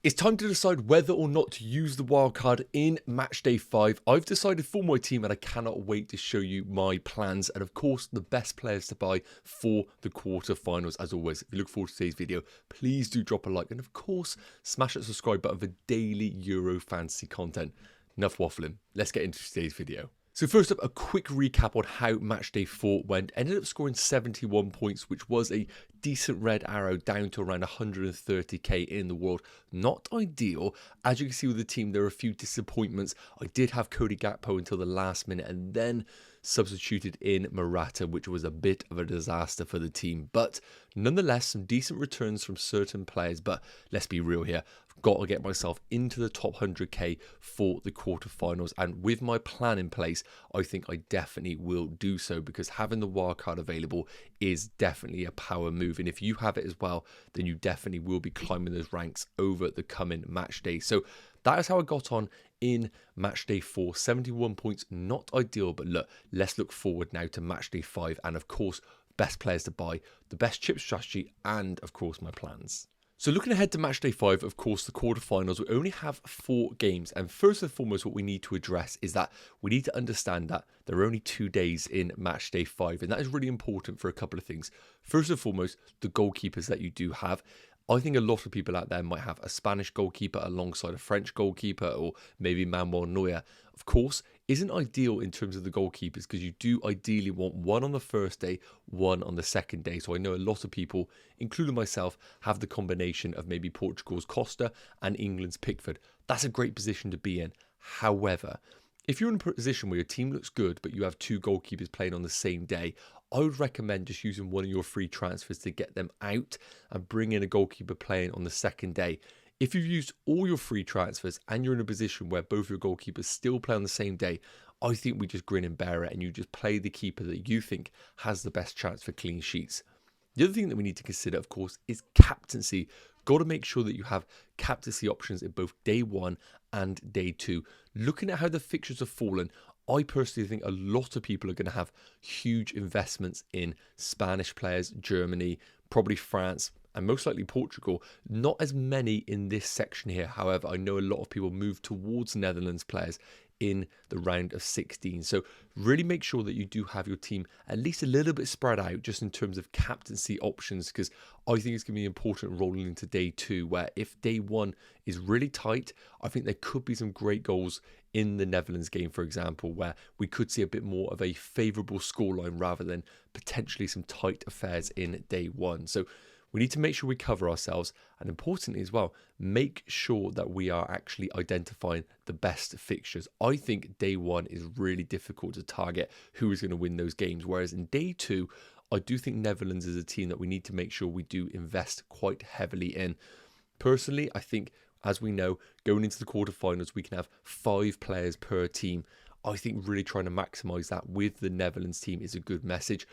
It's time to decide whether or not to use the wildcard in match day 5. I've decided for my team and I cannot wait to show you my plans and of course the best players to buy for the quarterfinals. As always, if you look forward to today's video, please do drop a like and of course smash that subscribe button for daily Euro fantasy content. Enough waffling, let's get into today's video. So first up, a quick recap on how match day 4 went. Ended up scoring 71 points, which was a decent red arrow down to around 130k in the world. Not ideal. As you can see with the team, there are a few disappointments. I did have Cody Gakpo until the last minute and then substituted in Morata, which was a bit of a disaster for the team. But nonetheless, some decent returns from certain players. But let's be real here. I've got to get myself into the top 100k for the quarterfinals. And with my plan in place, I think I definitely will do so because having the wildcard available is definitely a power move. And if you have it as well, then you definitely will be climbing those ranks over the coming match day. So that is how I got on in match day 4. 71 points, not ideal, but look, let's look forward now to match day 5 and of course, best players to buy, the best chip strategy, and of course, my plans. So looking ahead to match day 5, of course, the quarterfinals, we only have 4 games. And first and foremost, what we need to address is that we need to understand that there are only 2 days in match day 5. And that is really important for a couple of things. First and foremost, the goalkeepers that you do have. I think a lot of people out there might have a Spanish goalkeeper alongside a French goalkeeper or maybe Manuel Neuer. Of course, isn't ideal in terms of the goalkeepers because you do ideally want one on the first day, one on the second day. So I know a lot of people, including myself, have the combination of maybe Portugal's Costa and England's Pickford. That's a great position to be in. However, if you're in a position where your team looks good, but you have 2 goalkeepers playing on the same day, I would recommend just using one of your free transfers to get them out and bring in a goalkeeper playing on the second day. If you've used all your free transfers and you're in a position where both your goalkeepers still play on the same day, I think we just grin and bear it and you just play the keeper that you think has the best chance for clean sheets. The other thing that we need to consider, of course, is captaincy. Got to make sure that you have captaincy options in both day 1 and day 2. Looking at how the fixtures have fallen, I personally think a lot of people are going to have huge investments in Spanish players, Germany, probably France, and most likely Portugal. Not as many in this section here. However, I know a lot of people move towards Netherlands players in the round of 16. So really make sure that you do have your team at least a little bit spread out just in terms of captaincy options, because I think it's going to be important rolling into day 2, where if day 1 is really tight, I think there could be some great goals in the Netherlands game, for example, where we could see a bit more of a favourable scoreline rather than potentially some tight affairs in day 1. So we need to make sure we cover ourselves and importantly as well, make sure that we are actually identifying the best fixtures. I think day 1 is really difficult to target who is going to win those games. Whereas in day 2, I do think Netherlands is a team that we need to make sure we do invest quite heavily in. Personally, I think, as we know, going into the quarterfinals, we can have 5 players per team. I think really trying to maximise that with the Netherlands team is a good message.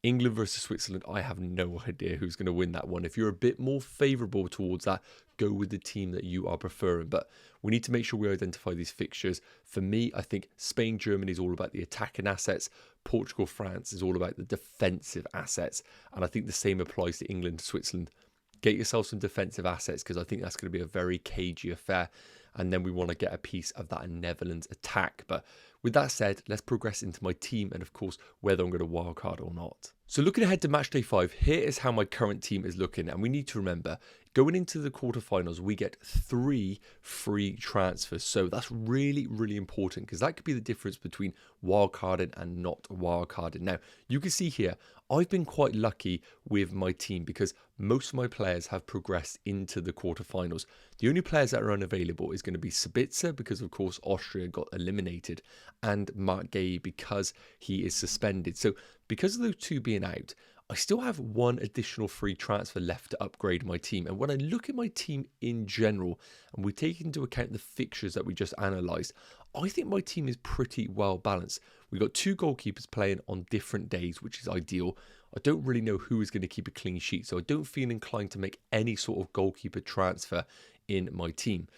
England versus Switzerland, I have no idea who's going to win that one. If you're a bit more favourable towards that, go with the team that you are preferring. But we need to make sure we identify these fixtures. For me, I think Spain, Germany is all about the attacking assets. Portugal, France is all about the defensive assets. And I think the same applies to England, Switzerland. Get yourself some defensive assets because I think that's going to be a very cagey affair. And then we want to get a piece of that Netherlands attack. But with that said, let's progress into my team and of course, whether I'm going to wildcard or not. So looking ahead to match day 5, here is how my current team is looking. And we need to remember, going into the quarterfinals, we get 3 free transfers. So that's really, really important because that could be the difference between wildcarding and not wildcarding. Now, you can see here, I've been quite lucky with my team because most of my players have progressed into the quarterfinals. The only players that are unavailable is going to be Sabitzer because, of course, Austria got eliminated, and Mark Gay because he is suspended. So because of those 2 being out, I still have 1 additional free transfer left to upgrade my team. And when I look at my team in general, and we take into account the fixtures that we just analysed, I think my team is pretty well balanced. We've got 2 goalkeepers playing on different days, which is ideal. I don't really know who is going to keep a clean sheet, so I don't feel inclined to make any sort of goalkeeper transfer in my team.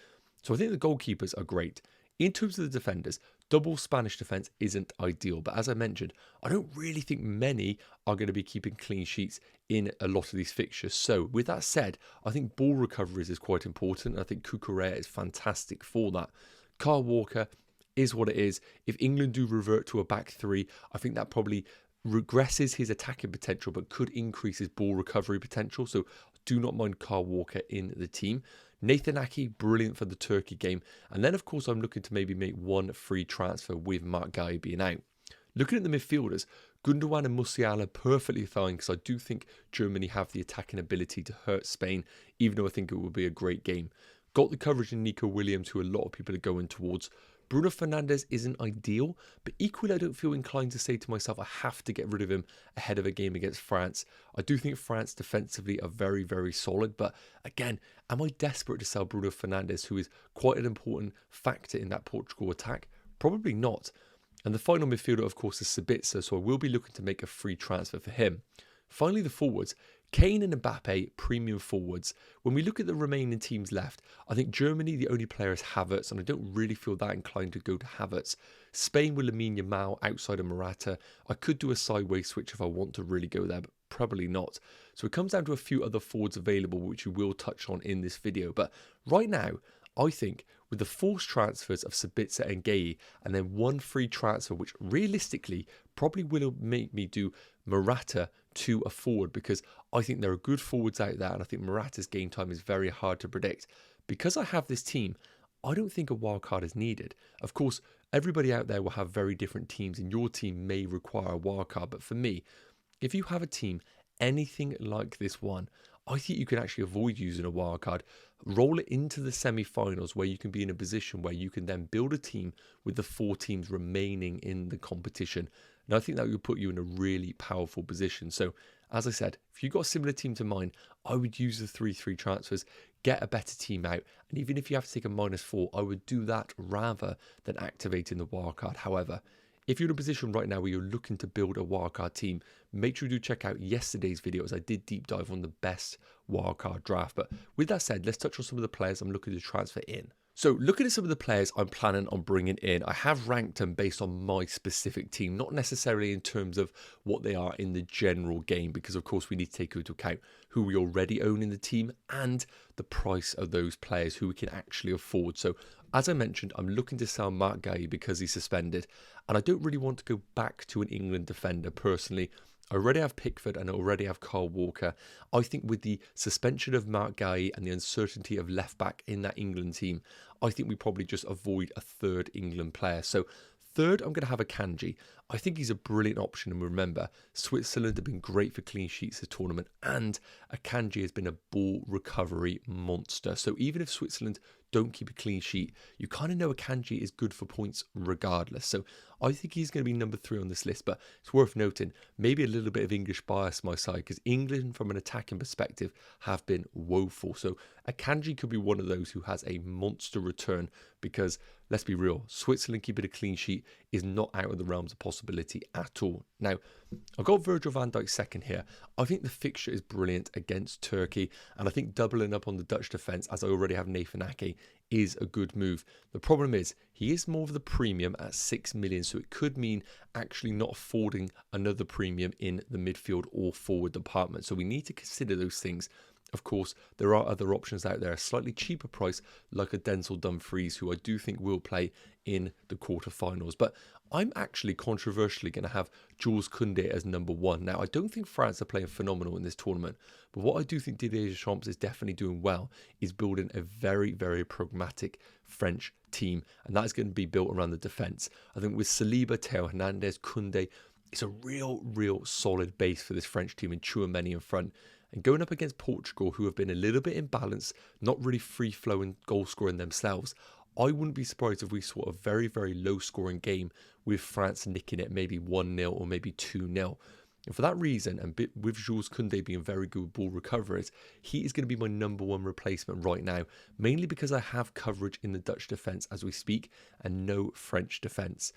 So I think the goalkeepers are great. In terms of the defenders, Double Spanish defence isn't ideal, but as I mentioned, I don't really think many are going to be keeping clean sheets in a lot of these fixtures. So with that said, I think ball recoveries is quite important. I think Cucurella is fantastic for that. Kyle Walker is what it is. If England do revert to a back three, I think that probably regresses his attacking potential, but could increase his ball recovery potential. So do not mind Kyle Walker in the team. Nathan Ake, brilliant for the Turkey game. And then, of course, I'm looking to maybe make one free transfer with Mark Guy being out. Looking at the midfielders, Gundogan and Musiala perfectly fine because I do think Germany have the attacking ability to hurt Spain, even though I think it will be a great game. Got the coverage in Nico Williams, who a lot of people are going towards. Bruno Fernandes isn't ideal, but equally I don't feel inclined to say to myself I have to get rid of him ahead of a game against France. I do think France defensively are very, very solid, but again, am I desperate to sell Bruno Fernandes, who is quite an important factor in that Portugal attack? Probably not. And the final midfielder, of course, is Sabitzer, so I will be looking to make a free transfer for him. Finally, the forwards. Kane and Mbappe, premium forwards. When we look at the remaining teams left, I think Germany, the only player is Havertz, and I don't really feel that inclined to go to Havertz. Spain with Lamine Yamal outside of Morata. I could do a sideways switch if I want to really go there, but probably not. So it comes down to a few other forwards available, which we will touch on in this video. But right now, I think with the forced transfers of Sabitzer and Gueye, and then one free transfer, which realistically probably will make me do Morata to a forward, because I think there are good forwards out there, and I think Morata's game time is very hard to predict. Because I have this team, I don't think a wild card is needed. Of course, everybody out there will have very different teams, and your team may require a wild card. But for me, if you have a team anything like this one, I think you can actually avoid using a wild card. Roll it into the semi-finals where you can be in a position where you can then build a team with the 4 teams remaining in the competition. And I think that would put you in a really powerful position. So, as I said, if you've got a similar team to mine, I would use the 3-3 transfers, get a better team out. And even if you have to take a -4, I would do that rather than activating the wildcard. However, if you're in a position right now where you're looking to build a wildcard team, make sure you do check out yesterday's video, as I did deep dive on the best wildcard draft. But with that said, let's touch on some of the players I'm looking to transfer in. So looking at some of the players I'm planning on bringing in, I have ranked them based on my specific team, not necessarily in terms of what they are in the general game, because of course we need to take into account who we already own in the team and the price of those players who we can actually afford. So as I mentioned, I'm looking to sell Mark Guy because he's suspended, and I don't really want to go back to an England defender personally. I already have Pickford and I already have Kyle Walker. I think with the suspension of Mark Guy and the uncertainty of left back in that England team, I think we probably just avoid a third England player. So third, I'm going to have Akanji. I think he's a brilliant option, and remember, Switzerland have been great for clean sheets this tournament, and Akanji has been a ball recovery monster. So even if Switzerland don't keep a clean sheet, you kind of know Akanji is good for points regardless. So I think he's going to be number 3 on this list, but it's worth noting, maybe a little bit of English bias on my side, because England, from an attacking perspective, have been woeful. So Akanji could be one of those who has a monster return, because let's be real, Switzerland keeping a clean sheet is not out of the realms of possibility at all. Now, I've got Virgil van Dijk second here. I think the fixture is brilliant against Turkey, and I think doubling up on the Dutch defence, as I already have Nathan Ake, is a good move. The problem is, he is more of the premium at 6 million, so it could mean actually not affording another premium in the midfield or forward department. So we need to consider those things. Of course, there are other options out there, a slightly cheaper price, like a Denzel Dumfries, who I do think will play in the quarterfinals. But I'm actually controversially going to have Jules Koundé as number 1. Now, I don't think France are playing phenomenal in this tournament, but what I do think Didier Deschamps is definitely doing well is building a very, very pragmatic French team, and that is going to be built around the defence. I think with Saliba, Theo Hernandez, Koundé, it's a real solid base for this French team, and Tchouaméni in front. And going up against Portugal, who have been a little bit imbalanced, not really free-flowing goal scoring themselves, I wouldn't be surprised if we saw a very, very low-scoring game with France nicking it maybe 1-0 or maybe 2-0. And for that reason, and with Jules Koundé being very good with ball recoveries, he is going to be my number 1 replacement right now, mainly because I have coverage in the Dutch defence as we speak and no French defence.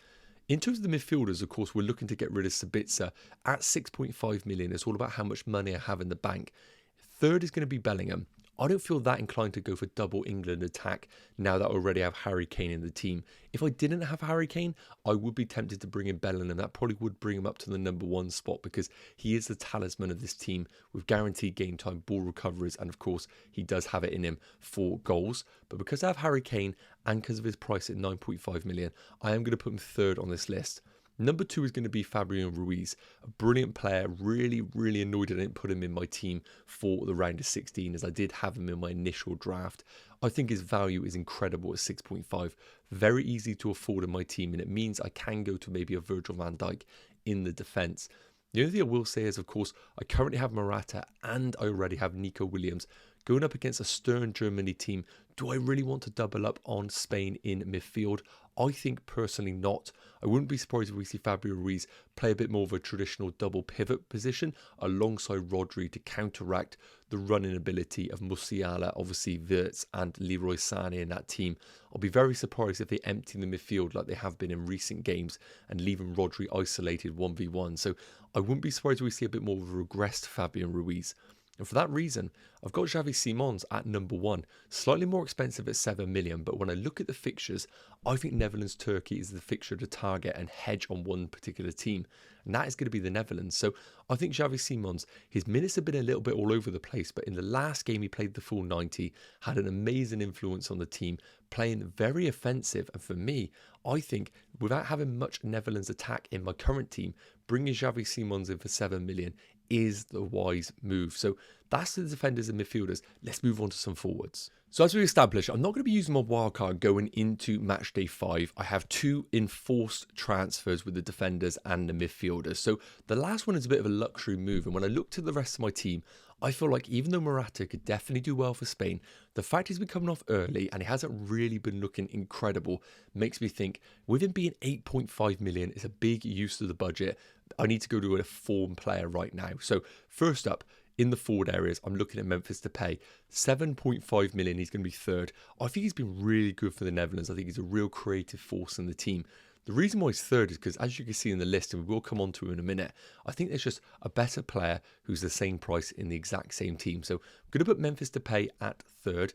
In terms of the midfielders, of course, we're looking to get rid of Sabitzer at 6.5 million. It's all about how much money I have in the bank. Third is going to be Bellingham. I don't feel that inclined to go for double England attack now that I already have Harry Kane in the team. If I didn't have Harry Kane, I would be tempted to bring in Bellingham. That probably would bring him up to the #1 spot because he is the talisman of this team with guaranteed game time, ball recoveries, and of course, he does have it in him for goals. But because I have Harry Kane and because of his price at 9.5 million, I am going to put him third on this list. Number 2 is going to be Fabian Ruiz, a brilliant player. Really annoyed I didn't put him in my team for the round of 16 as I did have him in my initial draft. I think his value is incredible at 6.5. Very easy to afford in my team, and it means I can go to maybe a Virgil van Dijk in the defence. The only thing I will say is, of course, I currently have Morata and I already have Nico Williams. Going up against a stern Germany team, do I really want to double up on Spain in midfield? I think personally not. I wouldn't be surprised if we see Fabio Ruiz play a bit more of a traditional double pivot position alongside Rodri to counteract the running ability of Musiala, obviously Wirtz and Leroy Sané in that team. I'll be very surprised if they empty the midfield like they have been in recent games and leaving Rodri isolated 1v1. So I wouldn't be surprised if we see a bit more of a regressed Fabian Ruiz. And for that reason, I've got Xavi Simons at #1, slightly more expensive at 7 million, but when I look at the fixtures, I think Netherlands-Turkey is the fixture to target and hedge on one particular team, and that is going to be the Netherlands. So I think Xavi Simons, his minutes have been a little bit all over the place, but in the last game he played the full 90, had an amazing influence on the team, playing very offensive, and for me, I think without having much Netherlands attack in my current team, bringing Xavi Simons in for 7 million is the wise move. So that's the defenders and midfielders. Let's move on to some forwards. So as we established, I'm not going to be using my wildcard going into match day 5. I have 2 enforced transfers with the defenders and the midfielders. So the last one is a bit of a luxury move. And when I look to the rest of my team, I feel like even though Morata could definitely do well for Spain, the fact he's been coming off early and he hasn't really been looking incredible makes me think with him being 8.5 million, it's a big use of the budget. I need to go to a form player right now. So first up, in the forward areas, I'm looking at Memphis Depay. 7.5 million, he's going to be third. I think he's been really good for the Netherlands. I think he's a real creative force in the team. The reason why he's third is because, as you can see in the list, and we will come on to it in a minute, I think there's just a better player who's the same price in the exact same team. So I'm going to put Memphis Depay at third.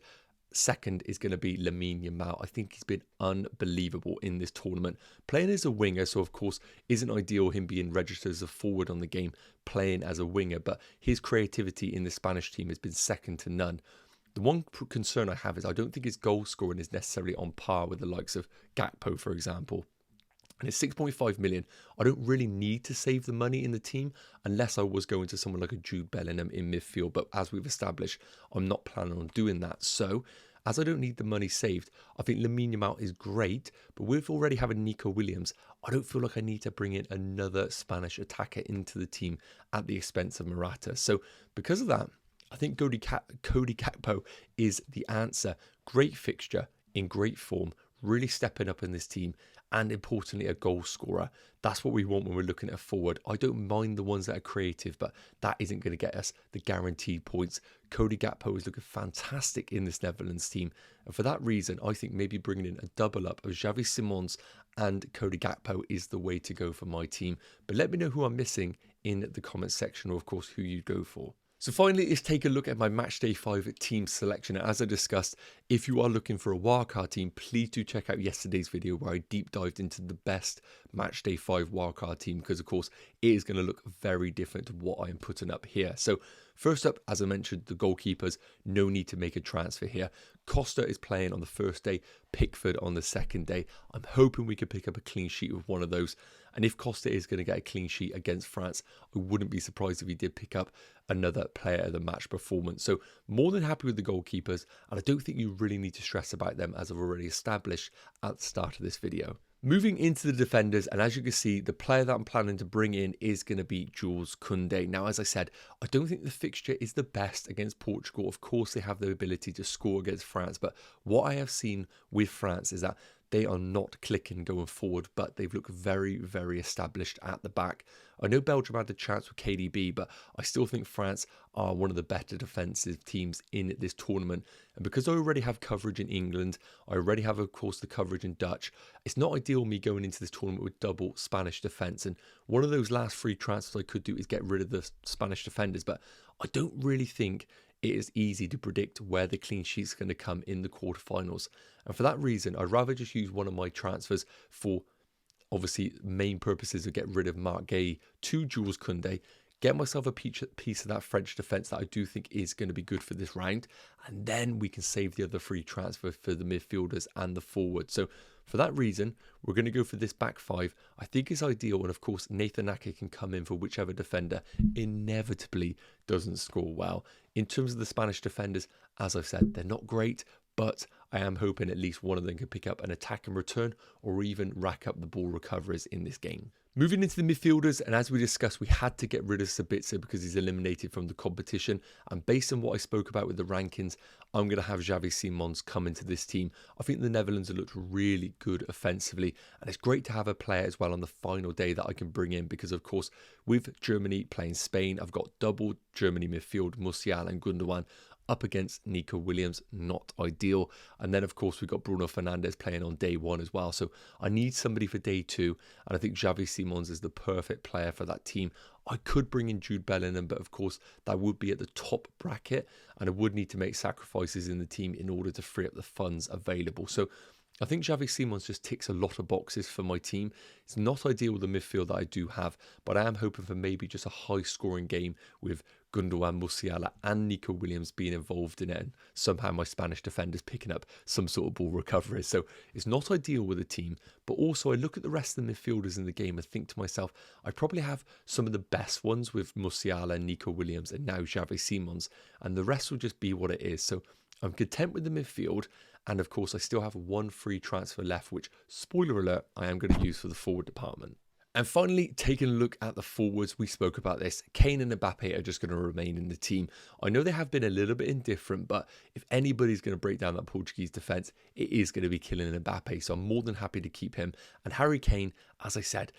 Second is going to be Lamine Yamal. I think he's been unbelievable in this tournament. Playing as a winger, so of course isn't ideal him being registered as a forward on the game, playing as a winger, but his creativity in the Spanish team has been second to none. The one concern I have is I don't think his goal scoring is necessarily on par with the likes of Gakpo, for example. And it's 6.5 million. I don't really need to save the money in the team unless I was going to someone like a Jude Bellingham in midfield. But as we've established, I'm not planning on doing that. So as I don't need the money saved, I think Lamine Yamal is great. But with already having Nico Williams, I don't feel like I need to bring in another Spanish attacker into the team at the expense of Morata. So because of that, I think Cody Gakpo is the answer. Great fixture, in great form, really stepping up in this team, and importantly a goal scorer. That's what we want when we're looking at a forward. I don't mind the ones that are creative, but that isn't going to get us the guaranteed points. Cody Gakpo is looking fantastic in this Netherlands team, and for that reason I think maybe bringing in a double up of Xavi Simons and Cody Gakpo is the way to go for my team. But let me know who I'm missing in the comments section, or of course who you go for. So finally, let's take a look at my matchday 5 team selection. As I discussed, if you are looking for a wildcard team, please do check out yesterday's video where I deep dived into the best matchday 5 wildcard team, because of course it is going to look very different to what I am putting up here. So first up, as I mentioned, the goalkeepers, no need to make a transfer here. Costa is playing on the first day, Pickford on the second day. I'm hoping we could pick up a clean sheet with one of those. And if Costa is going to get a clean sheet against France, I wouldn't be surprised if he did pick up another player of the match performance. So more than happy with the goalkeepers, and I don't think you really need to stress about them, as I've already established at the start of this video. Moving into the defenders, and as you can see, the player that I'm planning to bring in is going to be Jules Koundé. Now, as I said, I don't think the fixture is the best against Portugal. Of course, they have the ability to score against France, but what I have seen with France is that they are not clicking going forward, but they've looked very, very established at the back. I know Belgium had the chance with KDB, but I still think France are one of the better defensive teams in this tournament. And because I already have coverage in England, I already have, of course, the coverage in Dutch, it's not ideal me going into this tournament with double Spanish defence. And one of those last 3 transfers I could do is get rid of the Spanish defenders, but I don't really think it is easy to predict where the clean sheet's going to come in the quarterfinals. And for that reason, I'd rather just use one of my transfers for obviously main purposes of get rid of Marc Guéhi to Jules Koundé, get myself a piece of that French defence that I do think is going to be good for this round, and then we can save the other free transfer for the midfielders and the forward. So for that reason, we're going to go for this back five. I think it's ideal, and of course Nathan Ake can come in for whichever defender inevitably doesn't score well. In terms of the Spanish defenders, as I've said, they're not great, but I am hoping at least one of them can pick up an attack and return, or even rack up the ball recoveries in this game. Moving into the midfielders, and as we discussed, we had to get rid of Sabitzer because he's eliminated from the competition. And based on what I spoke about with the rankings, I'm going to have Xavi Simons come into this team. I think the Netherlands have looked really good offensively, and it's great to have a player as well on the final day that I can bring in because, of course, with Germany playing Spain, I've got double Germany midfield, Musiala and Gundogan, up against Nico Williams, not ideal. And then, of course, we've got Bruno Fernandes playing on day one as well. So I need somebody for day two, and I think Xavi Simons is the perfect player for that team. I could bring in Jude Bellingham, but of course, that would be at the top bracket, and I would need to make sacrifices in the team in order to free up the funds available. So I think Xavi Simons just ticks a lot of boxes for my team. It's not ideal with the midfield that I do have, but I am hoping for maybe just a high-scoring game with Gundogan, Musiala and Nico Williams being involved in it, and somehow my Spanish defenders picking up some sort of ball recovery. So it's not ideal with a team, but also I look at the rest of the midfielders in the game and think to myself, I probably have some of the best ones with Musiala, Nico Williams and now Xavi Simons, and the rest will just be what it is. So I'm content with the midfield, and of course I still have one free transfer left, which, spoiler alert, I am going to use for the forward department. And finally, taking a look at the forwards, we spoke about this. Kane and Mbappe are just going to remain in the team. I know they have been a little bit indifferent, but if anybody's going to break down that Portuguese defence, it is going to be Kylian Mbappe, so I'm more than happy to keep him. And Harry Kane, as I said,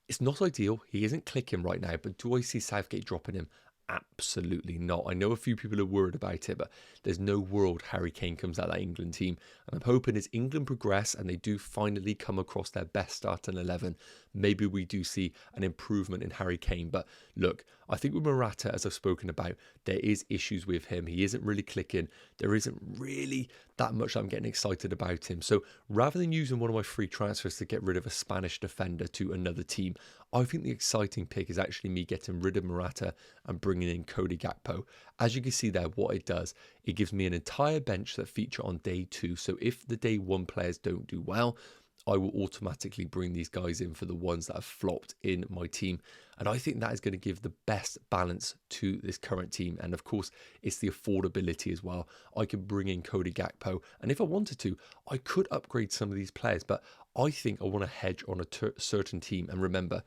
it's not ideal. He isn't clicking right now, but do I see Southgate dropping him? Absolutely not. I know a few people are worried about it, but there's no world Harry Kane comes out of that England team. And I'm hoping as England progress and they do finally come across their best starting 11, maybe we do see an improvement in Harry Kane. But look, I think with Morata, as I've spoken about, there is issues with him. He isn't really clicking. There isn't really that much I'm getting excited about him. So rather than using one of my free transfers to get rid of a Spanish defender to another team, I think the exciting pick is actually me getting rid of Morata and bringing in Cody Gakpo. As you can see there, what it does, it gives me an entire bench that feature on day two. So if the day one players don't do well, I will automatically bring these guys in for the ones that have flopped in my team. And I think that is going to give the best balance to this current team. And of course, it's the affordability as well. I could bring in Cody Gakpo. And if I wanted to, I could upgrade some of these players. But I think I want to hedge on a certain team. And remember,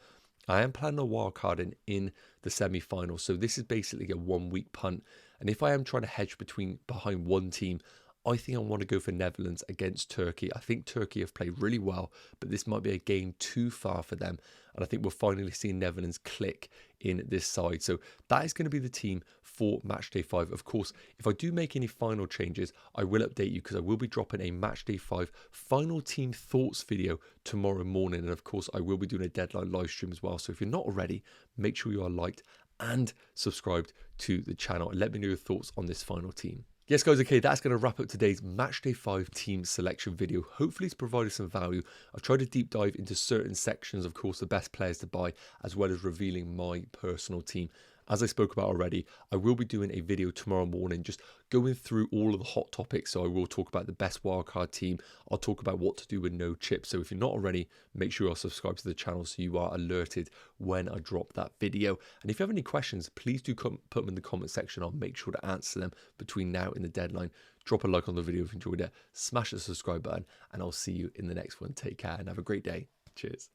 I am planning a wildcard in the semi-final. So this is basically a 1 week punt. And if I am trying to hedge behind one team, I think I want to go for Netherlands against Turkey. I think Turkey have played really well, but this might be a game too far for them. And I think we're finally seeing Netherlands click in this side. So that is going to be the team for Matchday 5. Of course, if I do make any final changes, I will update you because I will be dropping a Matchday 5 final team thoughts video tomorrow morning. And of course, I will be doing a deadline live stream as well. So if you're not already, make sure you are liked and subscribed to the channel. And let me know your thoughts on this final team. Yes, guys, okay, that's going to wrap up today's Matchday 5 team selection video. Hopefully it's provided some value. I've tried to deep dive into certain sections, of course, the best players to buy, as well as revealing my personal team. As I spoke about already, I will be doing a video tomorrow morning just going through all of the hot topics. So I will talk about the best wildcard team. I'll talk about what to do with no chips. So if you're not already, make sure you're subscribed to the channel so you are alerted when I drop that video. And if you have any questions, please do put them in the comment section. I'll make sure to answer them between now and the deadline. Drop a like on the video if you enjoyed it. Smash the subscribe button and I'll see you in the next one. Take care and have a great day. Cheers.